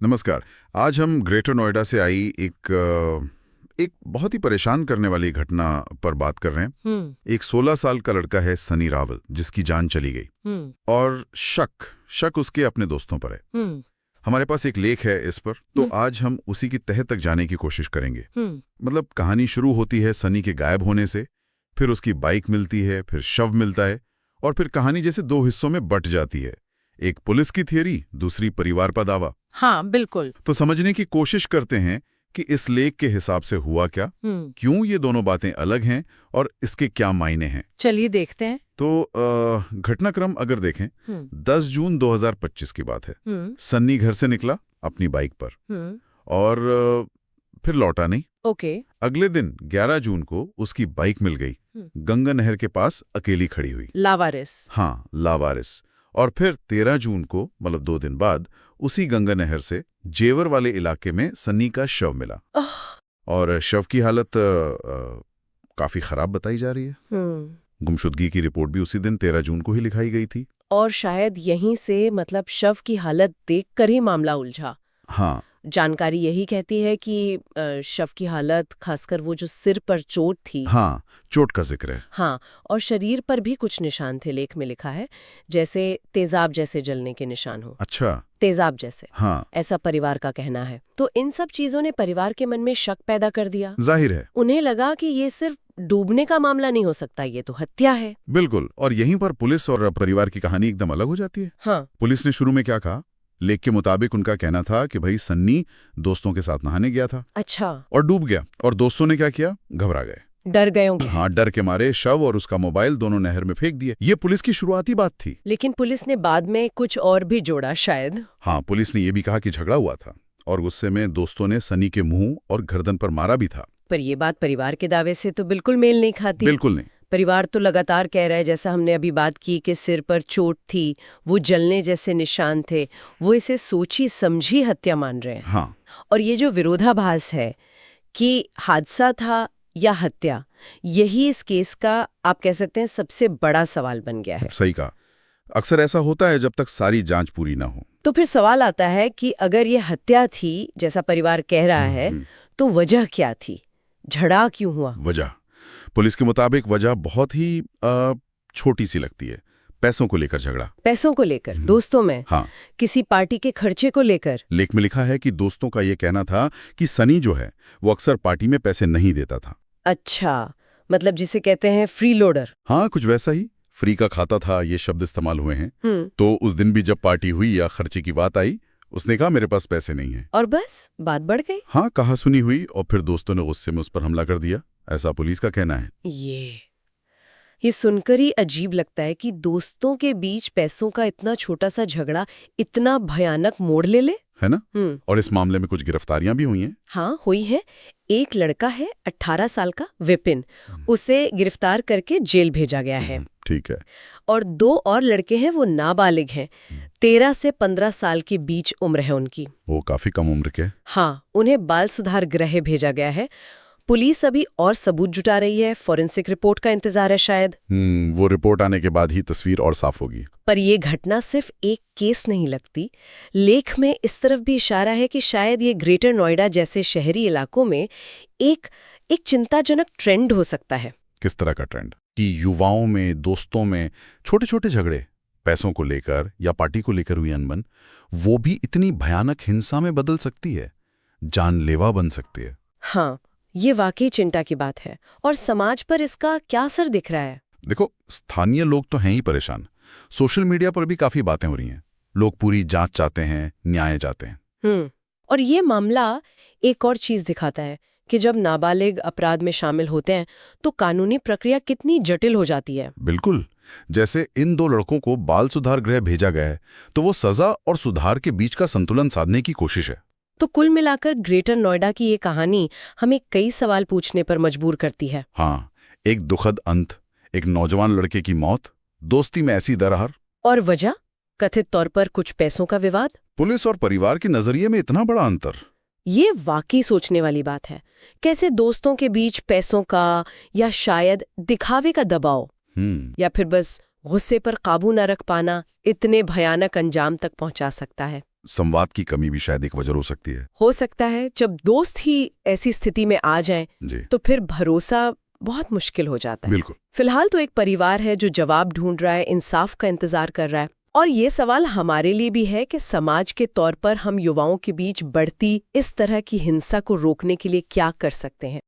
नमस्कार। आज हम ग्रेटर नोएडा से आई एक बहुत ही परेशान करने वाली घटना पर बात कर रहे हैं। एक 16 साल का लड़का है सनी रावल, जिसकी जान चली गई और शक उसके अपने दोस्तों पर है। हमारे पास एक लेख है इस पर, तो आज हम उसी की तह तक जाने की कोशिश करेंगे। मतलब कहानी शुरू होती है सनी के गायब होने से, फिर उसकी बाइक मिलती है, फिर शव मिलता है और फिर कहानी जैसे दो हिस्सों में बंट जाती है। एक पुलिस की थियरी, दूसरी परिवार का दावा। हाँ बिल्कुल। तो समझने की कोशिश करते हैं कि इस लेख के हिसाब से हुआ क्या, क्यों ये दोनों बातें अलग हैं और इसके क्या मायने हैं। चलिए देखते हैं। तो घटनाक्रम अगर देखें, 10 जून 2025 की बात है। सन्नी घर से निकला अपनी बाइक पर और फिर लौटा नहीं। ओके। अगले दिन 11 जून को उसकी बाइक मिल गई, गंगा नहर के पास अकेली खड़ी हुई। लावारिस। हाँ, लावारिस। और फिर 13 जून को, मतलब 2 दिन बाद, उसी गंगा नहर से जेवर वाले इलाके में सन्नी का शव मिला। और शव की हालत काफी खराब बताई जा रही है। गुमशुदगी की रिपोर्ट भी उसी दिन 13 जून को ही लिखाई गई थी। और शायद यहीं से मतलब शव की हालत देखकर ही मामला उलझा। हाँ, जानकारी यही कहती है कि शव की हालत, खासकर वो जो सिर पर चोट थी। हाँ, चोट का जिक्र है। हाँ, और शरीर पर भी कुछ निशान थे, लेख में लिखा है, जैसे तेजाब जैसे जलने के निशान हो। अच्छा। तेजाब जैसे। हाँ, ऐसा परिवार का कहना है। तो इन सब चीजों ने परिवार के मन में शक पैदा कर दिया। जाहिर है। उन्हें लगा कि ये सिर्फ डूबने का मामला नहीं हो सकता, ये तो हत्या है। बिल्कुल। और यहीं पर पुलिस और परिवार की कहानी एकदम अलग हो जाती है। हाँ। पुलिस ने शुरू में क्या कहा? लेख के मुताबिक उनका कहना था कि भाई सन्नी दोस्तों के साथ नहाने गया था। अच्छा। और डूब गया, और दोस्तों ने क्या किया? घबरा गए, डर गए होंगे। हाँ, डर के मारे शव और उसका मोबाइल दोनों नहर में फेंक दिए। ये पुलिस की शुरुआती बात थी। लेकिन पुलिस ने बाद में कुछ और भी जोड़ा शायद। हाँ, पुलिस ने यह भी कहा कि झगड़ा हुआ था और गुस्से में दोस्तों ने सनी के मुंह और गर्दन पर मारा भी था। पर ये बात परिवार के दावे से तो बिल्कुल मेल नहीं खाती। बिल्कुल नहीं। परिवार तो लगातार कह रहा है, जैसा हमने अभी बात की, कि सिर पर चोट थी, वो जलने जैसे निशान थे, वो इसे सोची समझी हत्या मान रहे हैं। हाँ। और ये जो विरोधाभास है कि हादसा था या हत्या, यही इस केस का, आप कह सकते हैं, सबसे बड़ा सवाल बन गया है। सही कहा। अक्सर ऐसा होता है जब तक सारी जांच पूरी ना हो। तो फिर सवाल आता है कि अगर ये हत्या थी, जैसा परिवार कह रहा है, तो वजह क्या थी? झगड़ा क्यों हुआ? वजह, पुलिस के मुताबिक वजह बहुत ही छोटी सी लगती है। पैसों को लेकर झगड़ा। पैसों को लेकर? दोस्तों में? हाँ। किसी पार्टी के खर्चे को लेकर? लेख में लिखा है कि दोस्तों का ये कहना था कि सनी जो है वो अक्सर पार्टी में पैसे नहीं देता था। अच्छा, मतलब जिसे कहते हैं फ्री लोडर। हाँ, कुछ वैसा ही। फ्री का खाता था, ये शब्द इस्तेमाल हुए हैं। तो उस दिन भी जब पार्टी हुई या खर्चे की बात आई, उसने कहा मेरे पास पैसे नहीं है, और बस बात बढ़ गई। हाँ, कहा सुनी हुई और फिर दोस्तों ने गुस्से में उस पर हमला कर दिया, ऐसा पुलिस का कहना है। ये सुनकर ही अजीब लगता है कि दोस्तों के बीच पैसों का इतना छोटा सा झगड़ा इतना भयानक मोड़ ले, है ना? और इस मामले में कुछ गिरफ्तारियां भी हुई हैं। हाँ, हुई है। एक लड़का है 18 साल का, विपिन, उसे गिरफ्तार करके जेल भेजा गया है। ठीक है। और 2 और लड़के हैं, वो नाबालिग हैं, 13 से 15 साल के बीच उम्र है उनकी। वो काफी कम उम्र के। हाँ, उन्हें बाल सुधार गृह भेजा गया है। पुलिस अभी और सबूत जुटा रही है, फॉरेंसिक रिपोर्ट का इंतजार है शायद। वो रिपोर्ट आने के बाद ही तस्वीर और साफ होगी। पर ये घटना सिर्फ एक केस नहीं लगती। लेख में इस तरफ भी इशारा है कि शायद ये ग्रेटर नोएडा जैसे शहरी इलाकों में एक चिंताजनक ट्रेंड हो सकता है। किस तरह का ट्रेंड? कि युवाओं में, दोस्तों में छोटे छोटे झगड़े, पैसों को लेकर या पार्टी को लेकर हुई अनबन, वो भी इतनी भयानक हिंसा में बदल सकती है, जानलेवा बन सकती है। हाँ, ये वाकई चिंता की बात है। और समाज पर इसका क्या असर दिख रहा है? देखो, स्थानीय लोग तो हैं ही परेशान। सोशल मीडिया पर भी काफी बातें हो रही हैं। लोग पूरी जांच चाहते हैं, न्याय चाहते हैं। और ये मामला एक और चीज दिखाता है कि जब नाबालिग अपराध में शामिल होते हैं तो कानूनी प्रक्रिया कितनी जटिल हो जाती है। बिल्कुल। जैसे इन 2 लड़कों को बाल सुधार गृह भेजा गया है, तो वो सजा और सुधार के बीच का संतुलन साधने की कोशिश है। तो कुल मिलाकर ग्रेटर नोएडा की ये कहानी हमें कई सवाल पूछने पर मजबूर करती है। हाँ, एक दुखद अंत, एक नौजवान लड़के की मौत, दोस्ती में ऐसी दरार, और वजह कथित तौर पर कुछ पैसों का विवाद। पुलिस और परिवार के नजरिए में इतना बड़ा अंतर। ये वाकई सोचने वाली बात है। कैसे दोस्तों के बीच पैसों का या शायद दिखावे का दबाव या फिर बस गुस्से पर काबू न रख पाना इतने भयानक अंजाम तक पहुंचा सकता है। संवाद की कमी भी शायद एक वजह हो सकती है। हो सकता है। जब दोस्त ही ऐसी स्थिति में आ जाएं, जी तो फिर भरोसा बहुत मुश्किल हो जाता है। बिल्कुल। फिलहाल तो एक परिवार है जो जवाब ढूंढ रहा है, इंसाफ का इंतजार कर रहा है। और ये सवाल हमारे लिए भी है कि समाज के तौर पर हम युवाओं के बीच बढ़ती इस तरह की हिंसा को रोकने के लिए क्या कर सकते हैं।